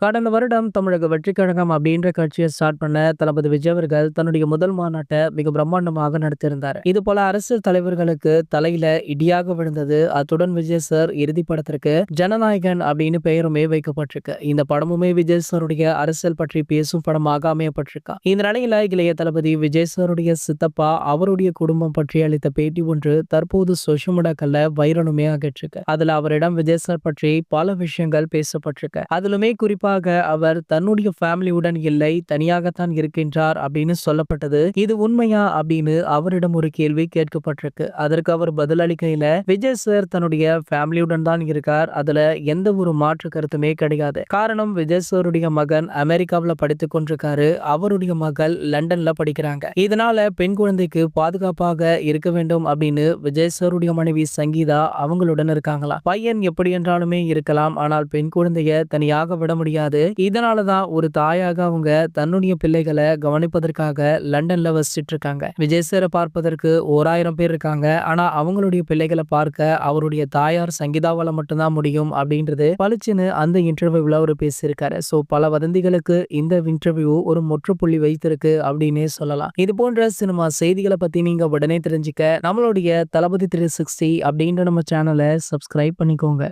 கடந்த வருடம் தமிழக வெற்றிக் கழகம் அப்படின்ற கட்சியை ஸ்டார்ட் பண்ண தளபதி விஜய் அவர்கள் தன்னுடைய முதல் மாநாட்டை மிக பிரம்மாண்டமாக நடத்தியிருந்தார். இது போல அரசியல் தலைவர்களுக்கு தலையில இடியாக விழுந்தது. அத்துடன் விஜய் சார் இறுதி படத்திற்கு ஜனநாயகன் அப்படின்னு பெயருமே வைக்கப்பட்டிருக்கு. இந்த படமுமே விஜய் சாருடைய அரசியல் பற்றி பேசும் படமாக அமையப்பட்டிருக்கா. இந்த நிலையில இளைய தளபதி விஜய் சாருடைய சித்தப்பா அவருடைய குடும்பம் பற்றி அளித்த பேட்டி ஒன்று தற்போது சோஷியல் மீடியாக்கள்ல வைரலுமே ஆகிட்டு இருக்கு. அதுல அவரிடம் விஜய் சார் பற்றி பல விஷயங்கள் பேசப்பட்டிருக்கு. அதிலுமே குறிப்பா அவர் தன்னுடைய ஃபேமிலியுடன் இல்லை, தனியாகத்தான் இருக்கின்றார் அப்படின்னு சொல்லப்பட்டது. இது உண்மையா அப்படின்னு அவரிடம் ஒரு கேள்வி கேட்கப்பட்டிருக்கு. அதற்கு அவர் பதில் அளிக்கையில விஜய் சார் தன்னுடைய ஃபேமிலியுடன் தான் இருக்கார், அதுல எந்த ஒரு மாற்று கருத்துமே கிடையாது. காரணம் விஜய் சாருடைய மகன் அமெரிக்காவில் படித்துக் கொண்டிருக்காரு, அவருடைய மகள் லண்டன்ல படிக்கிறாங்க. இதனால பெண் குழந்தைக்கு பாதுகாப்பாக இருக்க வேண்டும் அப்படின்னு விஜய் சாருடைய மனைவி சங்கீதா அவங்களுடன் இருக்காங்களா. பையன் எப்படி என்றாலுமே இருக்கலாம், ஆனால் பெண் குழந்தைய தனியாக விட முடியாது. இதனாலதான் ஒரு தாயாக அவங்க தன்னுடைய பிள்ளைகளை கவனிப்பதற்காக லண்டன்ல வசிச்சிட்டு இருக்காங்க. விஜய் சாரை பார்ப்பதற்கு 1000 பேர் இருக்காங்க, ஆனா அவங்களுடைய பிள்ளைகளை பார்க்க அவருடைய தாயார் சங்கீதாவால மட்டும்தான் முடியும் அப்படின்றது பளிச்சுன்னு அந்த இன்டர்வியூல அவர் பேசியிருக்காரு. சோ பல வதந்திகளுக்கு இந்த இன்டர்வியூ ஒரு முற்றுப்புள்ளி வைத்திருக்கு அப்படின்னே சொல்லலாம். இது போன்ற சினிமா செய்திகளை பத்தி நீங்க உடனே தெரிஞ்சுக்க நம்மளுடைய தளபதி 360 அப்படின்ற நம்ம சேனலை சப்ஸ்கிரைப் பண்ணிக்கோங்க.